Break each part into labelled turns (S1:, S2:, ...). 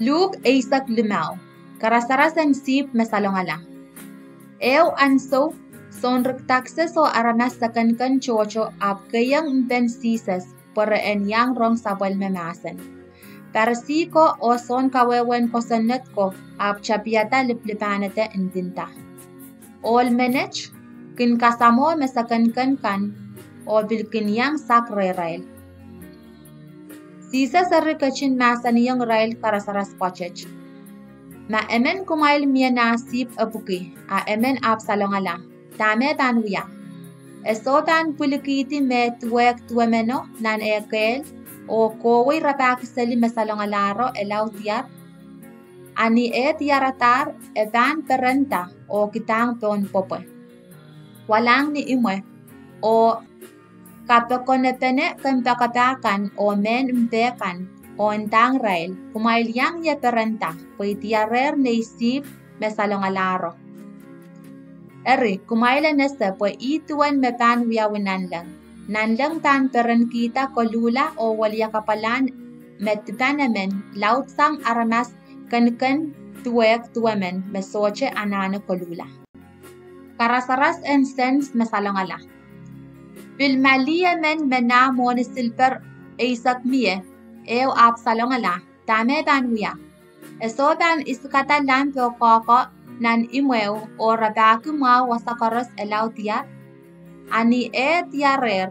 S1: Luke Isaac Limau, karasarasan sip mesalongala. Anso, son rektakse so aramas sakankan chocho ap kayang bensises para en yang rong sabal memasen. Parasiko o son kawewen kosanet ko ap chapiata liplipanete indinta. All menech, kin kasamo mesakankan kan o bilkin yang sakre rail. Sisa sarikachin masan yang rail karasaras pochech. Ma emen kumail mia nasib apuki, a emen ap salongala, tame tanuya. Esotan pulikiti me tuwek tuwemeno nan ekel, o kowi rapakisali mesalongalaro elautiar. Ani tiaratar evan perenta o kitang pon pope. Walang ni imwe, o kapakonepene kempakapakan o men mpekan o entang rail, kumailyang ya perenta, po itiarer na isip mesalongalaro. Eri, kumaila nesa po ituan mepan wiyawinan lang. Nanlang tan peren kita kolula o walya kapalan metpanamen lautsang aramas kankan tuwek tuwemen mesoche anano kolula. Karasaras en sens mesalongala. Bilmalia men mena monisilper Isaac mie ap salongala tame tanwia. Esotan iskata lampo koko nan imweo o rabaku ma wasakaros elautia. Ani tiarer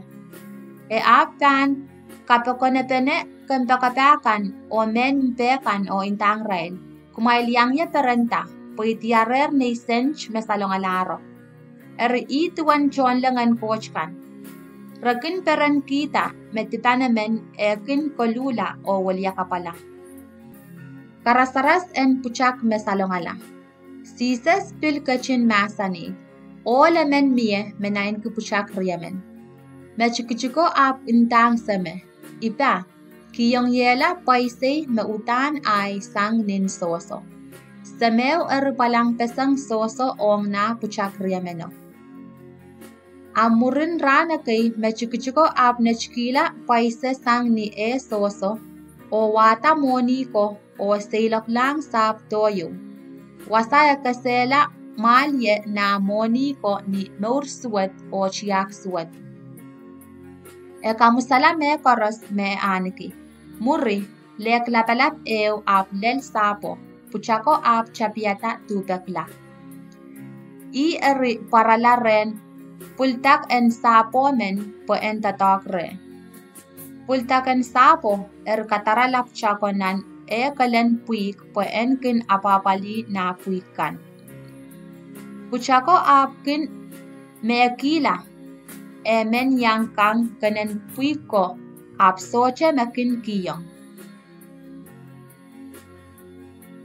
S1: ap tan kapakonepene kempakapakan o men mpekan o intang rail. Kumailyang ya perenta po itiarer ni sench mesalongalaro. Ituan chon langan kochkan. Rakin peren kita metipanamen ekin kolula o walya kapala. Karasaras en puchak mesalongala. Sises pilkachin masani. Ola men mie menain kupuchak riyamen. Mechikichiko ap intang seme. Ipa, kiyong yela paisay mautan ay sang nin soso. Semeo palang pesang soso ong na puchak riyameno. Amurin rana kay mechikichiko ap nechkila paise sang ni soso o wata moni ko o silak lang sap toyo. Wasaya kasela malye na moni ko ni maursuat o chiyak suat. Kamusala me koros me aniki. Muri lek lapalap ap lel sapo puchako ap chapiata tupekla. Parala ren pultak en sapo men po en tatokre. Pultak en sapo kataralap chakonan kalen puik po en kin apapali na puikan. Puchako apkin meakila men yang kang kanen puiko ap soche mekin kiyong.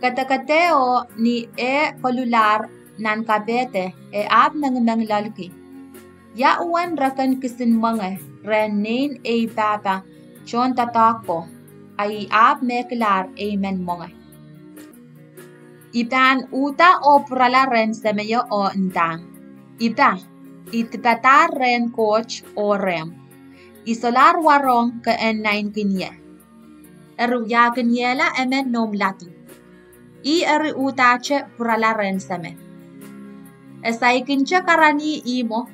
S1: Katakateo ni kolular nan kabete ap nang lalki. Ya uwan rakan kisin mga renin papa chon tatako ay ap meklar men mga. Ipan uta o prala ren semeyo o ndang. Ipa, itipatar ren coach o rem. Isolar warong ka en 9 kinye. Eruya kinyela emen nom latu. Utache prala ren seme. Esay kinche karani imo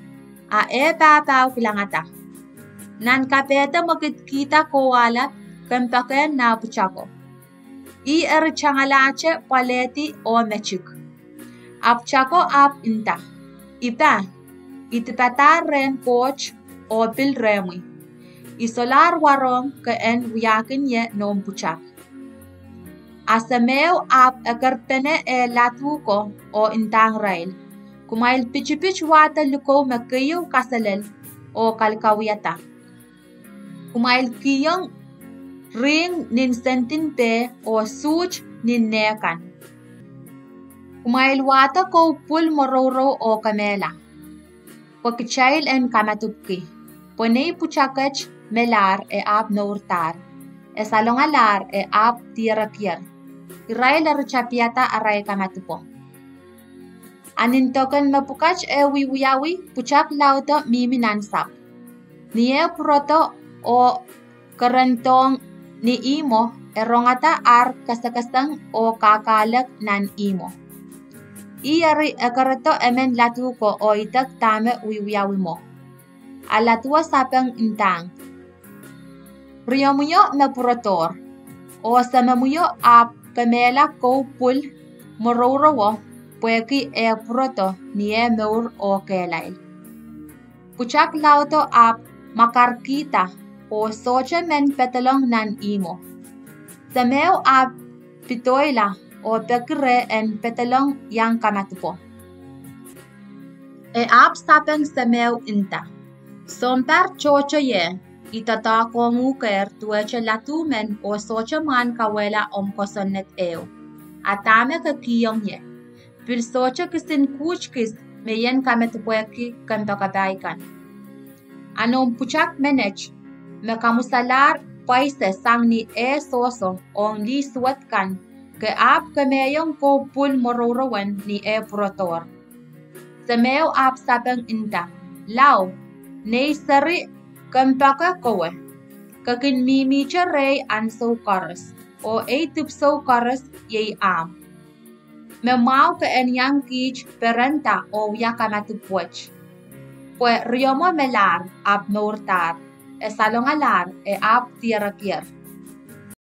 S1: papaw kilangata. Nan kapeta magkita ko walat kampaken na puchako. Changalache paleti o mechik. Apchako ap inta. Ipa, itipatar ren coach o pilremi. Isolar warong ka en wiyakin ye nom puchak. Asameo ap agartene latuko o intang rail. Kumail pichipich wata luko makayo kasalel o kalkawiyata. Kumail kiyong ring nin sentin pe o such nin nekan. Kumail wata ko pul mororo o kamela. Pakichail en kamatupki. Ponay puchakach melar ap nourtar. Salongalar ap tirapier. Iray laruchapiata aray kamatupo. Anintokan mapukach wiwiyawi puchak lauto miminansap. Niye proto o karantong ni imo Erongata ar kasakasang o kakalak nan imo. Iyari ekarato emen latu ko o itak tame wiwiyawi mo. Alatua sapang intang. Riyomuyo na purator. O samamuyo ap kamela ko pul mororowo pueki e purato nie meur o kelail. Puchak lauto ap makarkita o socha men petalong nan imo. Sameu ap pitoila o pekre en petalong yang kamatupo. E ap sapeng sameu inta. Sompar chocho ye, itata ko nguker tueche latumen o socha man kawela kosonet eo. Atame ka kiyong ye. Pil socha kisin kuchkis meyen kametupueki kantokataikan. Anom puchak menech, mekamusalar paise sang ni e soso on li suatkan ke ap kameyong ko pul mororowan ni e protor. Sameo ap sapeng inta, lau, nei sari kampaka kowe, kakin mimi rey an so karas, o e tup so karas ye am. Memau ke en yang kich perenta o yakamatupuech. Pue riomo melar ap meurtar, e salongalar e ap tirakier.